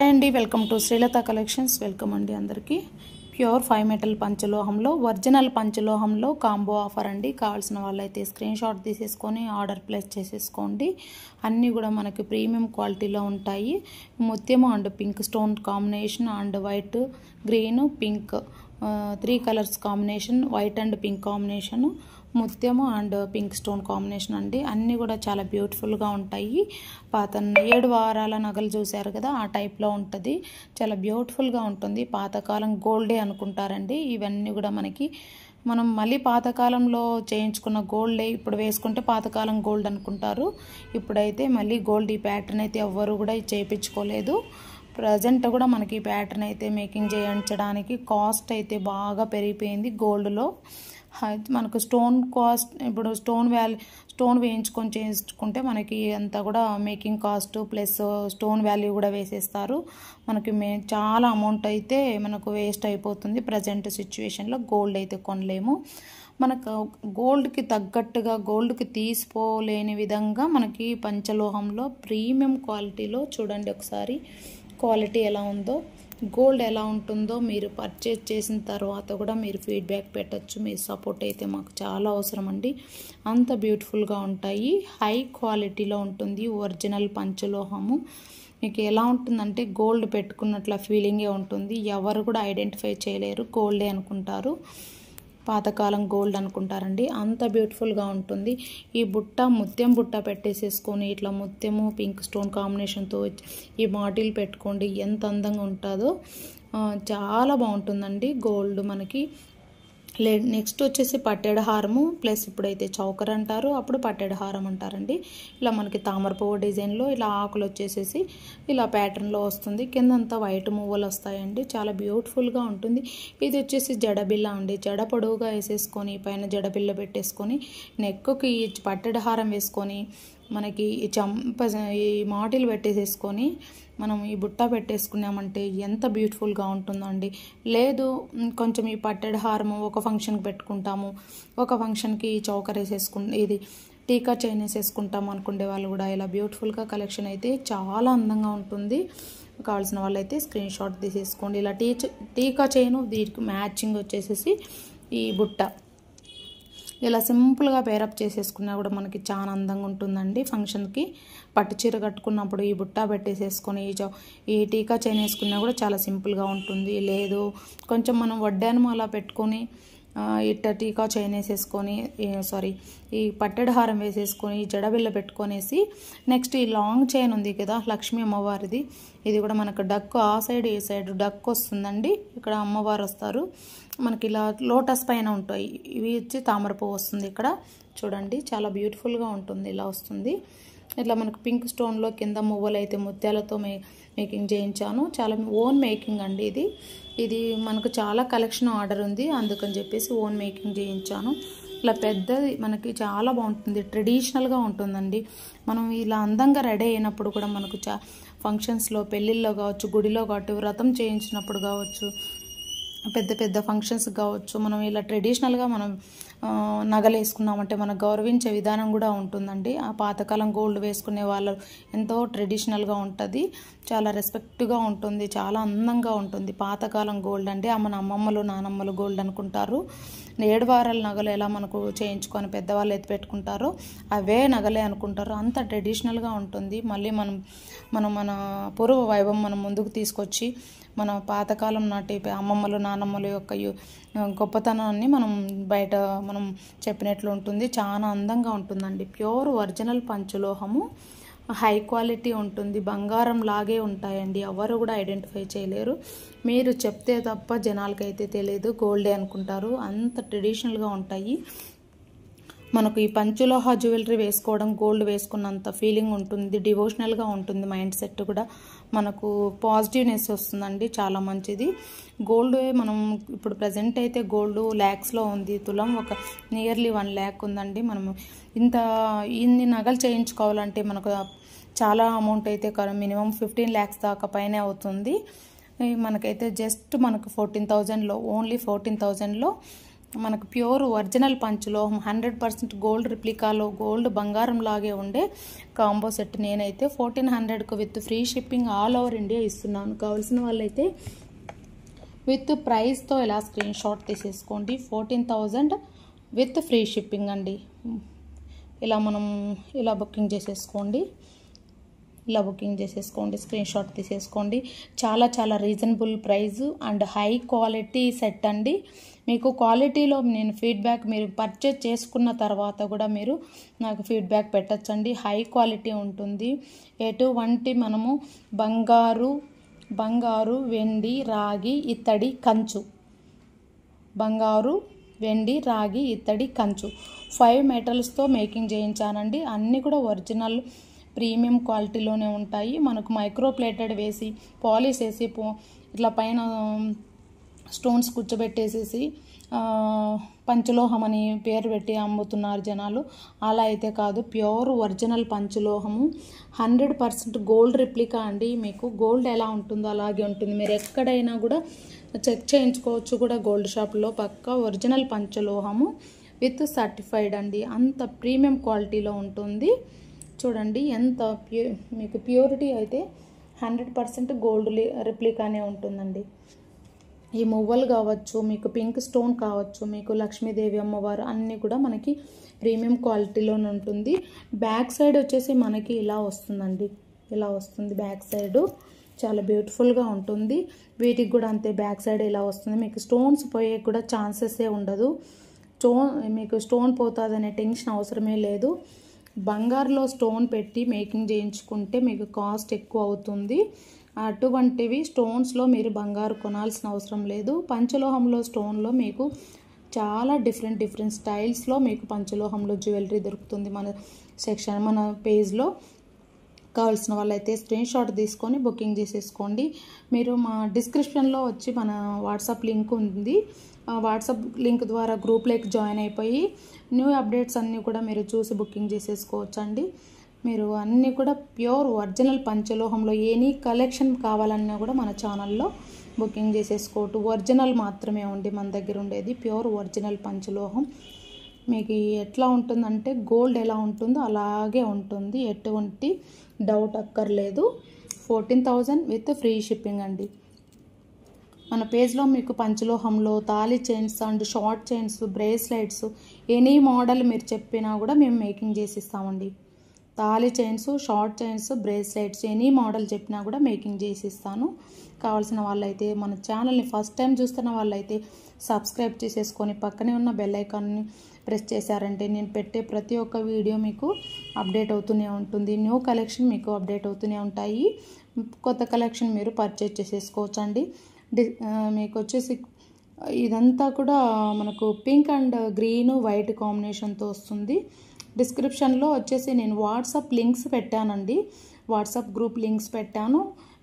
అండి welcome to Srilatha collections. Welcome అండి అందరికీ. ప్యూర్ 5 మెటల్ పంచలోహంలో ఒరిజినల్ పంచలోహంలో కాంబో ఆఫర్ అండి. కావాల్సిన వాళ్ళైతే స్క్రీన్ షాట్ తీసేసుకొని ఆర్డర్ ప్లేస్ చేసేసుకోండి. అన్నీ కూడా మనకి ప్రీమియం క్వాలిటీలో ఉంటాయి. ముత్యము and pink stone combination and white green pink 3 colours combination, white and pink combination, ముత్యము అండ్ పింక్ స్టోన్ కాంబినేషన్ అండి. అన్నీ కూడా చాలా బ్యూటిఫుల్గా ఉంటాయి. పాత 7 వారాల నగలు చూశారు కదా, ఆ టైప్లో ఉంటుంది. చాలా బ్యూటిఫుల్గా ఉంటుంది. పాతకాలం గోల్డే అనుకుంటారండి. ఇవన్నీ కూడా మనం మళ్ళీ పాతకాలంలో చేయించుకున్న గోల్డే ఇప్పుడు వేసుకుంటే పాతకాలం గోల్డ్ అనుకుంటారు. ఇప్పుడైతే మళ్ళీ గోల్డ్ ఈ ప్యాటర్న్ అయితే ఎవ్వరు కూడా చేయించుకోలేదు. ప్రజెంట్ కూడా మనకి ప్యాటర్న్ అయితే మేకింగ్ చేయించడానికి కాస్ట్ అయితే బాగా పెరిగిపోయింది. గోల్డ్లో మనకు స్టోన్ కాస్ట్, ఇప్పుడు స్టోన్ వేయించుకొని చేసుకుంటే మనకి అంతా కూడా making cost plus stone value కూడా వేసేస్తారు. మనకి చాలా అమౌంట్ అయితే మనకు వేస్ట్ అయిపోతుంది. ప్రజెంట్ సిచ్యువేషన్లో గోల్డ్ అయితే కొనలేము. మనకు గోల్డ్కి తగ్గట్టుగా, గోల్డ్కి తీసిపోలేని విధంగా మనకి పంచలోహంలో ప్రీమియం క్వాలిటీలో చూడండి ఒకసారి క్వాలిటీ ఎలా ఉందో, గోల్డ్ ఎలా ఉంటుందో మీరు పర్చేజ్ చేసిన తర్వాత కూడా మీరు ఫీడ్బ్యాక్ పెట్టచ్చు. మీ సపోర్ట్ అయితే మాకు చాలా అవసరం అండి. అంత బ్యూటిఫుల్గా ఉంటాయి. హై క్వాలిటీలో ఉంటుంది ఒరిజినల్ పంచలోహము. మీకు ఎలా ఉంటుందంటే గోల్డ్ పెట్టుకున్నట్ల ఫీలింగే ఉంటుంది. ఎవరు కూడా ఐడెంటిఫై చేయలేరు, గోల్డే అనుకుంటారు, పాతకాలం గోల్డ్ అనుకుంటారండి. అంత బ్యూటిఫుల్గా ఉంటుంది. ఈ బుట్ట ముత్యం బుట్ట పెట్టేసేసుకొని ఇట్లా ముత్యము పింక్ స్టోన్ కాంబినేషన్తో ఈ బాటిల్ పెట్టుకోండి, ఎంత అందంగా ఉంటుందో. చాలా బాగుంటుందండి గోల్డ్ మనకి. నెక్స్ట్ వచ్చేసి పట్టెడ హారము ప్లస్ ఇప్పుడైతే చౌకర్ అంటారు, అప్పుడు పట్టెడ హారం అంటారండి. ఇలా మనకి తామర పువ్వు డిజైన్లో ఇలా ఆకులు వచ్చేసేసి ఇలా ప్యాటర్న్లో వస్తుంది. కిందంతా వైట్ మువ్వలు వస్తాయండి. చాలా బ్యూటిఫుల్గా ఉంటుంది. ఇది వచ్చేసి జడబిల్ల అండి. జడ పొడవుగా వేసేసుకొని పైన జడబిల్ల పెట్టేసుకొని నెక్కుకి పట్టెడ హారం వేసుకొని మనకి ఈ మాటిల్ పెట్టేసేసుకొని మనం ఈ బుట్ట పెట్టేసుకున్నామంటే ఎంత బ్యూటిఫుల్గా ఉంటుందండి. లేదు కొంచెం ఈ పట్టెడ హారము ఒక ఫంక్షన్కి పెట్టుకుంటాము, ఒక ఫంక్షన్కి చౌకర్ ఇది టీకా చైన్ వేసేసుకుంటాము అనుకునే వాళ్ళు కూడా ఇలా బ్యూటిఫుల్గా కలెక్షన్ అయితే చాలా అందంగా ఉంటుంది. కావాల్సిన వాళ్ళైతే స్క్రీన్ షాట్ తీసేసుకోండి. ఇలా టీకా చైను దీనికి మ్యాచింగ్ వచ్చేసేసి ఈ బుట్ట ఇలా సింపుల్గా పేరప్ చేసేసుకున్నా కూడా మనకి చాలా అందంగా ఉంటుందండి. ఫంక్షన్కి పట్టు చీర కట్టుకున్నప్పుడు ఈ బుట్ట పెట్టేసేసుకొని ఈ టీకా చైన్ వేసుకున్నా కూడా చాలా సింపుల్గా ఉంటుంది. లేదు కొంచెం మనం వడ్డాను అలా పెట్టుకొని ఇట్ట టీకా చైన్ వేసేసుకొని ఈ పట్టెడ హారం వేసేసుకొని జడబిల్ల పెట్టుకొనేసి నెక్స్ట్ ఈ లాంగ్ చైన్ ఉంది కదా లక్ష్మీ అమ్మవారిది, ఇది కూడా మనకు డక్కు ఆ సైడ్ ఈ సైడ్ డక్కు వస్తుందండి. ఇక్కడ అమ్మవారు వస్తారు. మనకి ఇలా లోటస్ పైన ఉంటాయి. ఇవి వచ్చి తామర పువ్వు వస్తుంది. ఇక్కడ చూడండి చాలా బ్యూటిఫుల్గా ఉంటుంది. ఇలా వస్తుంది. ఇట్లా మనకు పింక్ స్టోన్లో కింద మువ్వలు అయితే ముత్యాలతో మేకింగ్ చేయించాను. చాలా ఓన్ మేకింగ్ అండి ఇది మనకు చాలా కలెక్షన్ ఆర్డర్ ఉంది, అందుకని చెప్పేసి ఓన్ మేకింగ్ చేయించాను. ఇలా పెద్దది మనకి చాలా బాగుంటుంది. ట్రెడిషనల్గా ఉంటుందండి. మనం ఇలా అందంగా రెడీ అయినప్పుడు కూడా మనకు ఫంక్షన్స్లో, పెళ్ళిళ్ళలో కావచ్చు, గుడిలో కావచ్చు, వ్రతం చేయించినప్పుడు కావచ్చు, పెద్ద పెద్ద ఫంక్షన్స్ కావచ్చు, మనం ఇలా ట్రెడిషనల్గా మనం నగలు వేసుకున్నామంటే మనకు గౌరవించే విధానం కూడా ఉంటుందండి. ఆ పాతకాలం గోల్డ్ వేసుకునే వాళ్ళు ఎంతో ట్రెడిషనల్గా ఉంటుంది, చాలా రెస్పెక్ట్గా ఉంటుంది, చాలా అందంగా ఉంటుంది. పాతకాలం గోల్డ్ అంటే మన అమ్మమ్మలు నానమ్మలు గోల్డ్ అనుకుంటారు. 7 వారాల నగలు ఎలా మనకు చేయించుకొని పెద్దవాళ్ళు ఎత్తి పెట్టుకుంటారో అవే నగలే అనుకుంటారు. అంత ట్రెడిషనల్గా ఉంటుంది. మళ్ళీ మన పూర్వ వైభవం మనం ముందుకు తీసుకొచ్చి మన పాతకాలం నాటి అమ్మమ్మలు నానమ్మల యొక్క గొప్పతనాన్ని బయట మనం చెప్పినట్లు ఉంటుంది. చాలా అందంగా ఉంటుందండి. ప్యూర్ ఒరిజినల్ పంచలోహము, హై క్వాలిటీ ఉంటుంది. బంగారం లాగే ఉంటాయండి. ఎవరు కూడా ఐడెంటిఫై చేయలేరు. మీరు చెప్తే తప్ప జనాలకైతే తెలియదు, గోల్డే అనుకుంటారు. అంత ట్రెడిషనల్గా ఉంటాయి. మనకు ఈ పంచలోహ జ్యువెలరీ వేసుకోవడం గోల్డ్ వేసుకున్నంత ఫీలింగ్ ఉంటుంది. డివోషనల్గా ఉంటుంది. మైండ్ సెట్ కూడా మనకు పాజిటివ్నెస్ వస్తుందండి. చాలా మంచిది. గోల్డ్ మనం ఇప్పుడు ప్రజెంట్ అయితే గోల్డ్ ల్యాక్స్లో ఉంది. తులం ఒక నియర్లీ 1 lakh ఉందండి. మనము ఇన్ని నగలు చేయించుకోవాలంటే మనకు చాలా అమౌంట్ అయితే మినిమం 15 lakhs దాకా పైనే అవుతుంది. మనకైతే జస్ట్ మనకు 14,000లో, ఓన్లీ 14,000లో మనకు ప్యూర్ ఒరిజినల్ పంచలోహం 100% గోల్డ్ రిప్లికాలో గోల్డ్ బంగారం లాగే ఉండే కాంబో సెట్ నేనైతే 1400కు with free shipping all over India ఇస్తున్నాను. కావాల్సిన వాళ్ళైతే విత్ ప్రైస్తో ఇలా స్క్రీన్ షాట్ తీసేసుకోండి. 14,000 విత్ ఫ్రీ షిప్పింగ్ అండి. ఇలా మనం ఇలా బుకింగ్ చేసేసుకోండి. స్క్రీన్ షాట్ తీసేసుకోండి. చాలా reasonable price and high quality set అండి. మీకు క్వాలిటీలో నేను ఫీడ్బ్యాక్ మీరు పర్చేజ్ చేసుకున్న తర్వాత కూడా మీరు నాకు ఫీడ్బ్యాక్ పెట్టచ్చండి. హై క్వాలిటీ ఉంటుంది. ఎటువంటి మనము బంగారు, వెండి, రాగి, ఇత్తడి, కంచు, బంగారు, వెండి, రాగి, ఇత్తడి, కంచు 5 మెటల్స్తో మేకింగ్ చేయించానండి. అన్నీ కూడా ఒరిజినల్ ప్రీమియం క్వాలిటీలోనే ఉంటాయి. మనకు మైక్రో ప్లేటెడ్ వేసి పాలిష్ వేసి ఇట్లా పైన స్టోన్స్ కూర్చోబెట్టేసేసి పంచలోహం అని పేరు పెట్టి అమ్ముతున్నారు జనాలు. అలా అయితే కాదు, ప్యూర్ ఒరిజినల్ పంచలోహము 100% గోల్డ్ రిప్లికా అండి. మీకు గోల్డ్ ఎలా ఉంటుందో అలాగే ఉంటుంది. మీరు ఎక్కడైనా కూడా చెక్ చేయించుకోవచ్చు కూడా గోల్డ్ షాప్లో. పక్కా ఒరిజినల్ పంచలోహము విత్ సర్టిఫైడ్ అండి. అంత ప్రీమియం క్వాలిటీలో ఉంటుంది. చూడండి ఎంత మీకు ప్యూరిటీ అయితే 100% గోల్డ్ రిప్లికానే ఉంటుందండి. ఈ మువ్వలు కావచ్చు, మీకు పింక్ స్టోన్ కావచ్చు, మీకు లక్ష్మీదేవి అమ్మవారు అన్నీ కూడా మనకి ప్రీమియం క్వాలిటీలోనే ఉంటుంది. బ్యాక్ సైడ్ వచ్చేసి మనకి ఇలా వస్తుందండి. ఇలా వస్తుంది బ్యాక్ సైడు. చాలా బ్యూటిఫుల్గా ఉంటుంది. వీటికి కూడా అంతే, బ్యాక్ సైడ్ ఇలా వస్తుంది. మీకు స్టోన్స్ పోయే కూడా ఛాన్సెసే ఉండదు. మీకు స్టోన్ పోతుందనే టెన్షన్ అవసరమే లేదు. బంగారులో స్టోన్ పెట్టి మేకింగ్ చేయించుకుంటే మీకు కాస్ట్ ఎక్కువ అవుతుంది. అటువంటివి స్టోన్స్లో మీరు బంగారు కొనాల్సిన అవసరం లేదు. పంచలోహంలో స్టోన్లో మీకు చాలా డిఫరెంట్ స్టైల్స్లో మీకు పంచలోహంలో జ్యువెలరీ దొరుకుతుంది మన పేజ్లో. కావాల్సిన వాళ్ళైతే స్క్రీన్ షాట్ తీసుకొని బుకింగ్ చేసేసుకోండి. మీరు మా డిస్క్రిప్షన్లో వచ్చి మన వాట్సాప్ లింక్ ఉంది. వాట్సాప్ లింక్ ద్వారా గ్రూప్లోకి జాయిన్ అయిపోయి న్యూ అప్డేట్స్ అన్నీ కూడా మీరు చూసి బుకింగ్ చేసేసుకోవచ్చు అండి. మీరు అన్నీ కూడా ప్యూర్ ఒరిజినల్ పంచలోహంలో ఎనీ కలెక్షన్ కావాలన్నా కూడా మన ఛానల్లో బుకింగ్ చేసేసుకోవచ్చు. ఒరిజినల్ మాత్రమే ఉండి మన దగ్గర ఉండేది ప్యూర్ ఒరిజినల్ పంచలోహం. మీకు ఎట్లా ఉంటుందంటే గోల్డ్ ఎలా ఉంటుందో అలాగే ఉంటుంది. ఎటువంటి డౌట్ అక్కర్లేదు. 14,000 విత్ ఫ్రీ షిప్పింగ్ అండి. మన పేజ్లో మీకు పంచలోహంలో తాళి chains and short chains, bracelets any model మీరు చెప్పినా కూడా మేము మేకింగ్ చేసి ఇస్తామండి. తాళి chains, short chains, bracelets any model చెప్పినా కూడా మేకింగ్ చేసి ఇస్తాను. కావాల్సిన వాళ్ళైతే మన ఛానల్ని ఫస్ట్ టైం చూస్తున్న వాళ్ళైతే సబ్స్క్రైబ్ చేసేసుకొని పక్కనే ఉన్న బెల్ ఐకాన్ని ప్రెస్ చేశారంటే నేను పెట్టే ప్రతి ఒక్క వీడియో మీకు అప్డేట్ అవుతూనే ఉంటుంది. న్యూ కలెక్షన్ మీకు అప్డేట్ అవుతూనే ఉంటాయి. కొత్త కలెక్షన్ మీరు పర్చేజ్ చేసేసుకోవచ్చు అండి. మీకు వచ్చేసి ఇదంతా కూడా మనకు పింక్ అండ్ గ్రీన్ వైట్ కాంబినేషన్తో వస్తుంది. డిస్క్రిప్షన్లో వచ్చేసి నేను వాట్సాప్ లింక్స్ పెట్టానండి. వాట్సాప్ గ్రూప్ లింక్స్ పెట్టాను.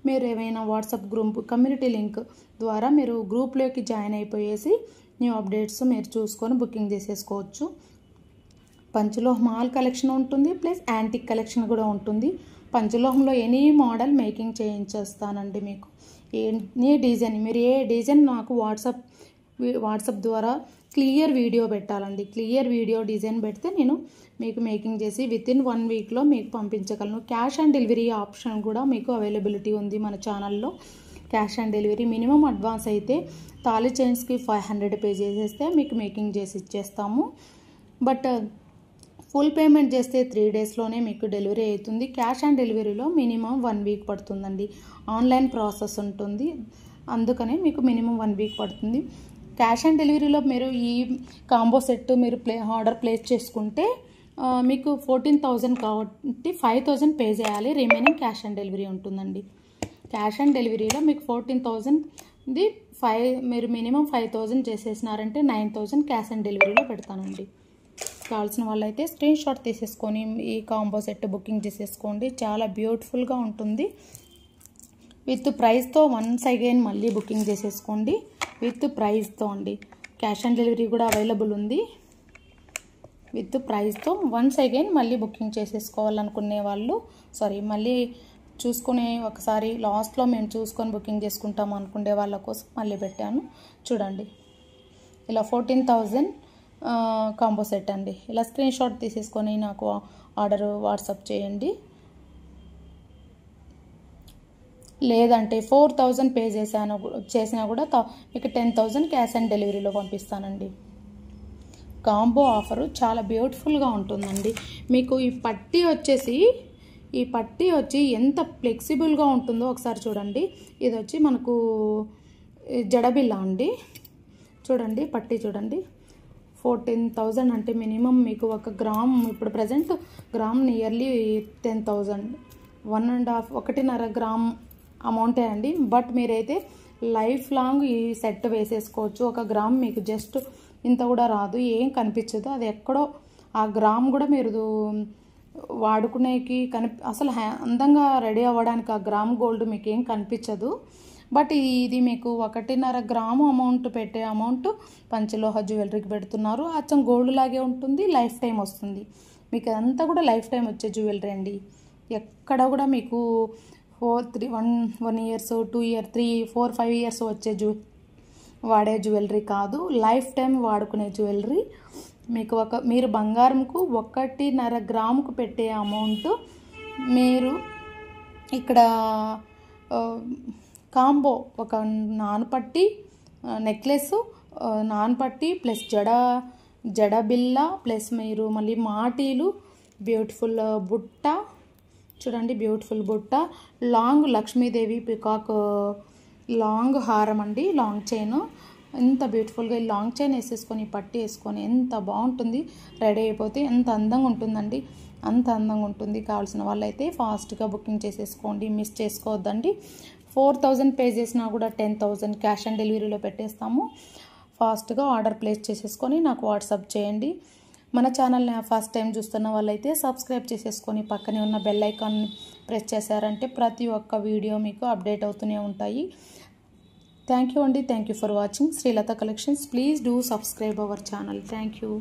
మీరు ఏమైనా వాట్సాప్ గ్రూప్ కమ్యూనిటీ లింక్ ద్వారా మీరు గ్రూప్లోకి జాయిన్ అయిపోయేసి న్యూ అప్డేట్స్ మీరు చూసుకొని బుకింగ్ చేసేసుకోవచ్చు. పంచలోహం ఆల్ కలెక్షన్ ఉంటుంది, ప్లస్ యాంటిక్ కలెక్షన్ కూడా ఉంటుంది. పంచలోహంలో ఎనీ మోడల్ మేకింగ్ చేయించేస్తానండి. మీకు ఎనీ డిజైన్, మీరు ఏ డిజైన్ నాకు వాట్సాప్ ద్వారా క్లియర్ వీడియో పెట్టాలండి. క్లియర్ వీడియో డిజైన్ పెడితే నేను మీకు మేకింగ్ చేసి వితిన్ 1 వీక్లో మీకు పంపించగలను. క్యాష్ ఆన్ డెలివరీ ఆప్షన్ కూడా మీకు అవైలబిలిటీ ఉంది మన ఛానల్లో. Cash on delivery minimum advance అయితే తాళి చైన్స్కి 500 పే చేసేస్తే మీకు మేకింగ్ చేసి ఇచ్చేస్తాము. బట్ ఫుల్ పేమెంట్ చేస్తే 3 డేస్లోనే మీకు డెలివరీ అవుతుంది. క్యాష్ ఆన్ డెలివరీలో మినిమం 1 వీక్ పడుతుందండి. ఆన్లైన్ ప్రాసెస్ ఉంటుంది, అందుకనే మీకు మినిమం 1 వీక్ పడుతుంది. క్యాష్ ఆన్ డెలివరీలో మీరు ఈ కాంబో సెట్ మీరు ఆర్డర్ ప్లేస్ చేసుకుంటే మీకు 14,000 కాబట్టి 5,000 పే చేయాలి. రిమైనింగ్ క్యాష్ ఆన్ డెలివరీ ఉంటుందండి. క్యాష్ ఆన్ డెలివరీలో మీకు 14,000ది మీరు మినిమం 5,000 చేసేసినారంటే 9,000 క్యాష్ ఆన్ డెలివరీలో పెడతానండి. కావాల్సిన వాళ్ళైతే స్క్రీన్ షాట్ తీసేసుకొని ఈ కాంబో సెట్ బుకింగ్ చేసేసుకోండి. చాలా బ్యూటిఫుల్గా ఉంటుంది. విత్ ప్రైస్తో వన్స్ అగైన్ మళ్ళీ బుకింగ్ చేసేసుకోండి. విత్ ప్రైస్తో అండి. క్యాష్ ఆన్ డెలివరీ కూడా అవైలబుల్ ఉంది. విత్ ప్రైస్తో వన్స్ అగైన్ మళ్ళీ బుకింగ్ చేసేసుకోవాలనుకునే వాళ్ళు మళ్ళీ చూసుకునే ఒకసారి లాస్ట్లో మేము చూసుకొని బుకింగ్ చేసుకుంటాము అనుకునే వాళ్ళ కోసం మళ్ళీ పెట్టాను. చూడండి ఇలా 14,000 కాంబో సెట్ అండి. ఇలా స్క్రీన్ షాట్ తీసేసుకొని నాకు ఆర్డర్ వాట్సాప్ చేయండి. లేదంటే 4,000 పే చేసినా కూడా మీకు 10,000 క్యాష్ ఆన్ డెలివరీలో పంపిస్తానండి. కాంబో ఆఫరు చాలా బ్యూటిఫుల్గా ఉంటుందండి. మీకు ఈ పట్టీ వచ్చి ఎంత ఫ్లెక్సిబుల్గా ఉంటుందో ఒకసారి చూడండి. ఇది వచ్చి మనకు జడబిల్ల అండి. చూడండి పట్టీ చూడండి. 14,000 అంటే మినిమం మీకు ఒక గ్రామ్ ఇప్పుడు ప్రజెంట్ గ్రామ్ నియర్లీ 10,000, 1.5 గ్రామ్ అమౌంటే అండి. బట్ మీరైతే లైఫ్ లాంగ్ ఈ సెట్ వేసేసుకోవచ్చు. 1 గ్రామ్ మీకు జస్ట్ ఇంత కూడా రాదు, ఏం కనిపించదు. అది ఎక్కడో ఆ గ్రామ్ కూడా మీరు వాడుకునేకి అసలు అందంగా రెడీ అవ్వడానికి ఆ గ్రామ్ గోల్డ్ మీకు ఏం కనిపించదు. బట్ ఇది మీకు 1.5 గ్రాము అమౌంట్ పెట్టే అమౌంట్ పంచలోహ జ్యువెలరీకి పెడుతున్నారు. అచ్చం గోల్డ్ లాగే ఉంటుంది, లైఫ్ టైం వస్తుంది. మీకు అదంతా కూడా లైఫ్ టైం వచ్చే జ్యువెలరీ అండి. ఎక్కడ కూడా మీకు 1 ఇయర్స్ 2 ఇయర్ 3 4 5 ఇయర్స్ వచ్చే వాడే జ్యువెలరీ కాదు, లైఫ్ టైం వాడుకునే జ్యువెలరీ. మీకు మీరు బంగారంకు 1.5 గ్రాముకు పెట్టే అమౌంట్ మీరు ఇక్కడ కాంబో ఒక నాన్పట్టి నెక్లెస్, నాన్పట్టి ప్లస్ జడబిల్ల ప్లస్ మీరు మళ్ళీ మాటీలు, బ్యూటిఫుల్ బుట్ట చూడండి, బ్యూటిఫుల్ బుట్ట, లాంగ్ లక్ష్మీదేవి పికాక్ లాంగ్ హారం అండి, లాంగ్ చైన్. ఎంత బ్యూటిఫుల్గా ఈ లాంగ్ చైన్ వేసేసుకొని పట్టి వేసుకొని ఎంత బాగుంటుంది. రెడీ అయిపోతే ఎంత అందంగా ఉంటుందండి, అంత అందంగా ఉంటుంది. కావాల్సిన వాళ్ళైతే ఫాస్ట్గా బుకింగ్ చేసేసుకోండి, మిస్ చేసుకోవద్దండి. 4,000 పే చేసినా కూడా 10,000 క్యాష్ ఆన్ డెలివరీలో పెట్టేస్తాము. ఫాస్ట్గా ఆర్డర్ ప్లేస్ చేసేసుకొని నాకు వాట్సాప్ చేయండి. మన ఛానల్ని ఫస్ట్ టైం చూస్తున్న వాళ్ళైతే సబ్స్క్రైబ్ చేసేసుకొని పక్కనే ఉన్న బెల్ ఐకాన్ ప్రెస్ చేశారంటే ప్రతి ఒక్క వీడియో మీకు అప్డేట్ అవుతూనే ఉంటాయి. థ్యాంక్ యూ అండి. Thank you for watching Srilatha collections. Please do subscribe our channel. Thank you.